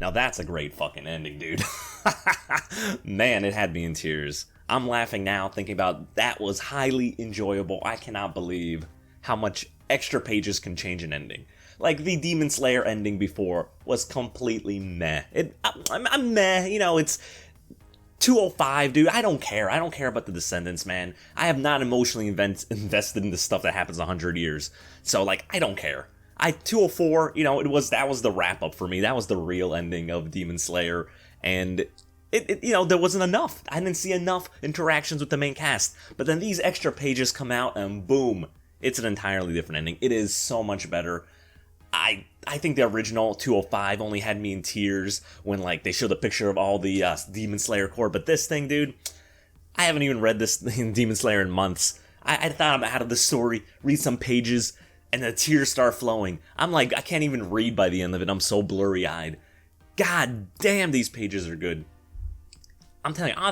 Now that's a great fucking ending, dude. Man, it had me in tears. I'm laughing now thinking about that was highly enjoyable. I cannot believe how much extra pages can change an ending. Like, the Demon Slayer ending before was completely meh. I'm meh, you know, it's 205, dude. I don't care. I don't care about the Descendants, man. I have not emotionally invested in the stuff that happens 100 years. So, like, I don't care. 204, you know, that was the wrap up for me. That was the real ending of Demon Slayer, and you know, there wasn't enough. I didn't see enough interactions with the main cast. But then these extra pages come out, and boom, it's an entirely different ending. It is so much better. I think the original 205 only had me in tears when, like, they showed the picture of all the Demon Slayer core. But this thing, dude, I haven't even read this Demon Slayer in months. I thought I'm out of the story, read some pages, and the tears start flowing. I'm like, I can't even read by the end of it. I'm so blurry-eyed. God damn, these pages are good. I'm telling you,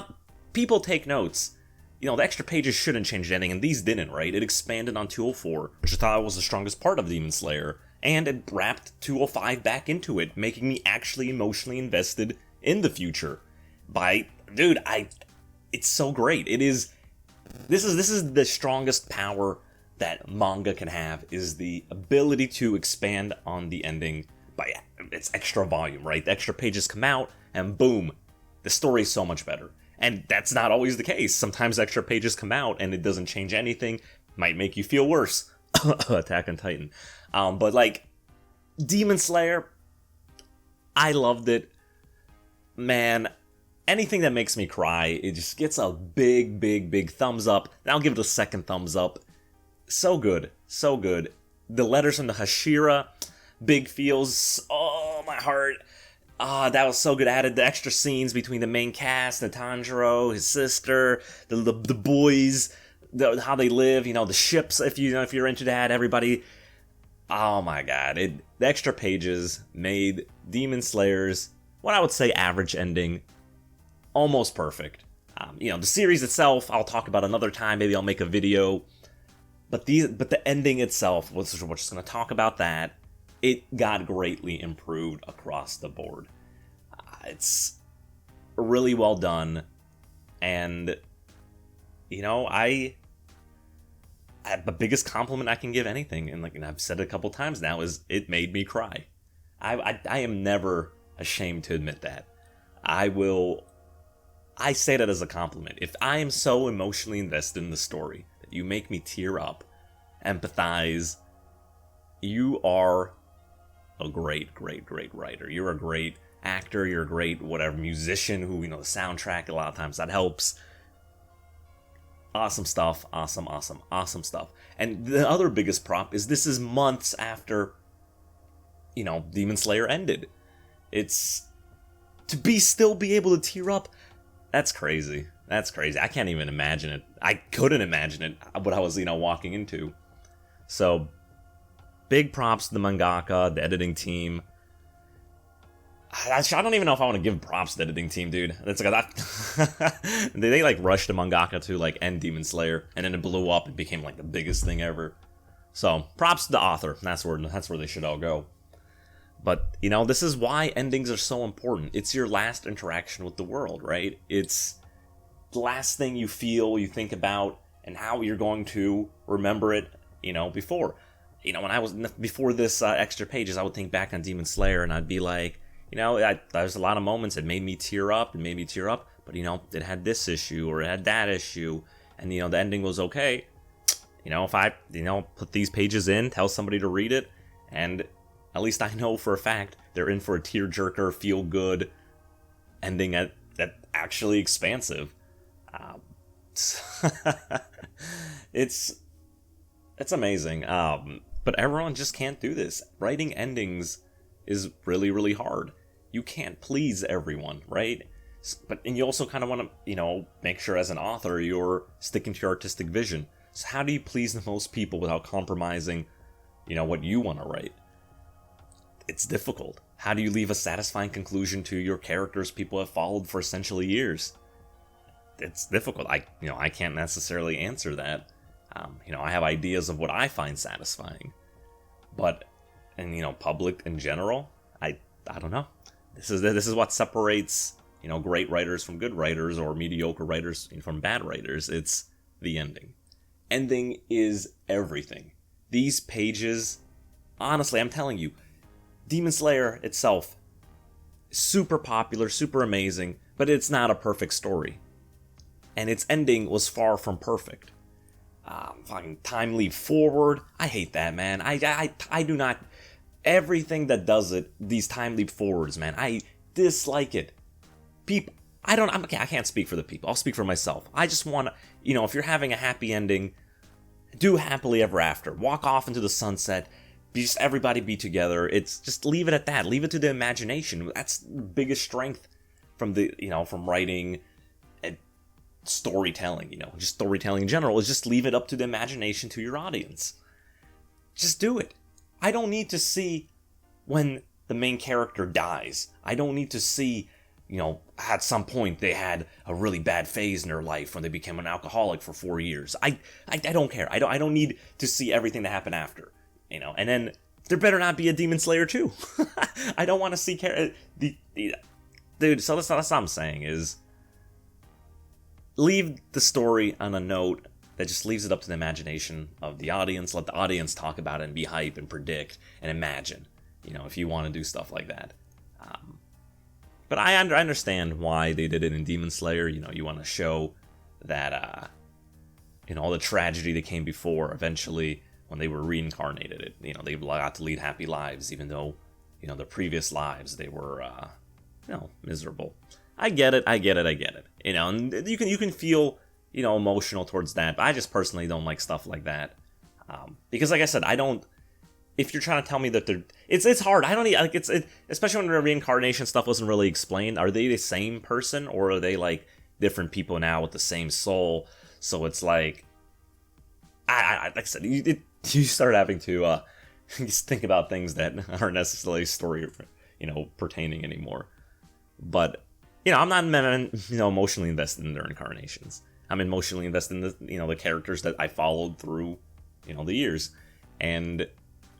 people take notes. You know, the extra pages shouldn't change the ending, and these didn't, right? It expanded on 204, which I thought was the strongest part of Demon Slayer, and it wrapped 205 back into it, making me actually emotionally invested in the future. Dude, it's so great. This is the strongest power that manga can have, is the ability to expand on the ending by its extra volume, right? The extra pages come out, and boom, the story is so much better. And that's not always the case. Sometimes extra pages come out and it doesn't change anything. Might make you feel worse. Attack on Titan. But like, Demon Slayer, I loved it. Man, anything that makes me cry, it just gets a big, big, big thumbs up. And I'll give it a second thumbs up. So good. So good. The letters from the Hashira, big feels. Oh, my heart. That was so good. Added the extra scenes between the main cast, Tanjiro, his sister, the boys, how they live, you know, the ships, if you're into that, everybody. Oh my god. The extra pages made Demon Slayer's, what I would say, average ending almost perfect. You know, the series itself, I'll talk about another time, maybe I'll make a video. But the ending itself, we're just going to talk about that. It got greatly improved across the board. It's really well done, and you know, the biggest compliment I can give anything, and I've said it a couple times now, is it made me cry. I am never ashamed to admit that. I say that as a compliment. If I am so emotionally invested in the story that you make me tear up, empathize, you are a great, great, great writer. You're a great actor. You're a great whatever musician who, you know, the soundtrack, a lot of times that helps. Awesome stuff. Awesome, awesome, awesome stuff. And the other biggest prop is this is months after, you know, Demon Slayer ended. It's to still be able to tear up. That's crazy. That's crazy. I can't even imagine it. I couldn't imagine it, what I was, you know, walking into. So, big props to the mangaka, the editing team. I don't even know if I want to give props to the editing team, dude. It's like they like rushed the mangaka to like end Demon Slayer, and then it blew up and became like the biggest thing ever. So props to the author. That's where they should all go. But you know, this is why endings are so important. It's your last interaction with the world, right? It's the last thing you feel, you think about, and how you're going to remember it. You know, before. You know, when I was before this extra pages, I would think back on Demon Slayer, and I'd be like, you know, there's a lot of moments that made me tear up, but you know, it had this issue or it had that issue, and you know, the ending was okay. You know, if I, you know, put these pages in, tell somebody to read it, and at least I know for a fact they're in for a tearjerker, feel good ending that actually expansive. It's amazing. But everyone just can't do this. Writing endings is really, really hard. You can't please everyone, right? And you also kind of want to, you know, make sure as an author you're sticking to your artistic vision. So how do you please the most people without compromising, you know, what you want to write? It's difficult. How do you leave a satisfying conclusion to your characters people have followed for essentially years? It's difficult. I can't necessarily answer that. You know, I have ideas of what I find satisfying, but, and you know, public in general, I don't know. This is what separates, great writers from good writers, or mediocre writers from bad writers. It's the ending. Ending is everything. These pages, honestly, I'm telling you, Demon Slayer itself, super popular, super amazing, but it's not a perfect story. And its ending was far from perfect. Fucking time leap forward. I hate that, man. I do not. Everything that does it, these time leap forwards, man, I dislike it. People, I can't speak for the people. I'll speak for myself. I just want to, if you're having a happy ending, do happily ever after. Walk off into the sunset. Everybody be together. It's just leave it at that. Leave it to the imagination. That's the biggest strength from from writing and storytelling. Just storytelling in general is just leave it up to the imagination, to your audience. Just do it. I don't need to see when the main character dies. I don't need to see, at some point they had a really bad phase in their life when they became an alcoholic for 4 years. I don't care. I don't need to see everything that happened after, And then there better not be a Demon Slayer 2. I don't want to see dude. So that's what I'm saying is leave the story on a note that just leaves it up to the imagination of the audience. Let the audience talk about it and be hype and predict and imagine, if you want to do stuff like that. But I understand why they did it in Demon Slayer. You want to show that, all the tragedy that came before. Eventually, when they were reincarnated, they got to lead happy lives, even though, their previous lives, they were, miserable. I get it. And you can feel, emotional towards that. But I just personally don't like stuff like that. Because, like I said, if you're trying to tell me that it's hard. I don't need, especially when the reincarnation stuff wasn't really explained. Are they the same person, or are they like different people now with the same soul? So it's like, like I said, you start having to just think about things that aren't necessarily story, pertaining anymore. But I'm not emotionally invested in their incarnations. I'm emotionally invested in the the characters that I followed through the years, and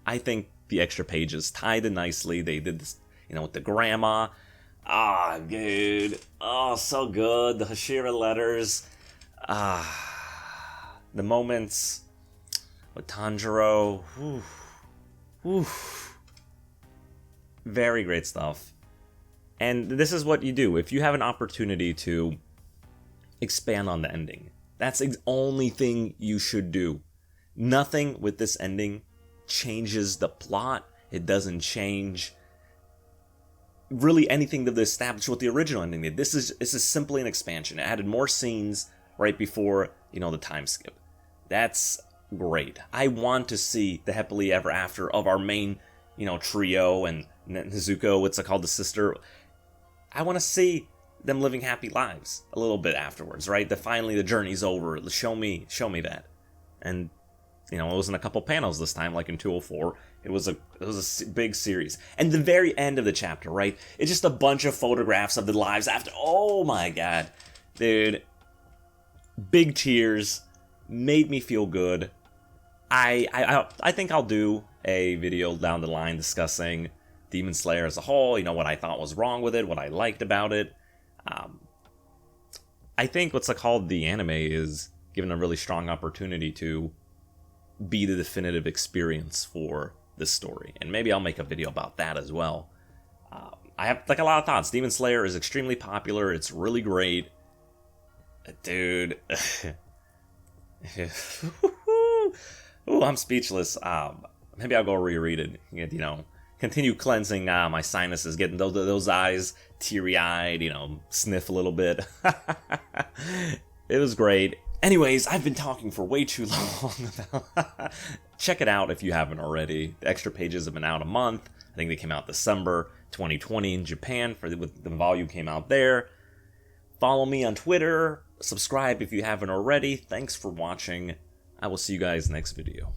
I think the extra pages tied in nicely. They did this, with the grandma. Dude. Oh, so good. The Hashira letters. The moments with Tanjiro. Very great stuff. And this is what you do. If you have an opportunity to expand on the ending, that's the only thing you should do. Nothing with this ending changes the plot. It doesn't change really anything to establish what the original ending did. This is simply an expansion. It added more scenes right before the time skip. That's great. I want to see the happily ever after of our main trio and Nezuko. What's it called, the sister? I want to see them living happy lives a little bit afterwards, right? That finally the journey's over. Show me that. And it wasn't a couple panels this time, like in 204. It was a big series. And the very end of the chapter, right? It's just a bunch of photographs of the lives after. Oh my god. Dude. Big tears. Made me feel good. I think I'll do a video down the line discussing Demon Slayer as a whole, what I thought was wrong with it, what I liked about it. I think what's called the anime is given a really strong opportunity to be the definitive experience for this story, and maybe I'll make a video about that as well. I have a lot of thoughts. Demon Slayer is extremely popular. It's really great, dude. Ooh, I'm speechless. Maybe I'll go reread it. Continue cleansing my sinuses, getting those eyes teary-eyed. Sniff a little bit. It was great. Anyways, I've been talking for way too long about. Check it out if you haven't already. The extra pages have been out a month. I think they came out December 2020 in Japan. The volume came out there. Follow me on Twitter. Subscribe if you haven't already. Thanks for watching. I will see you guys next video.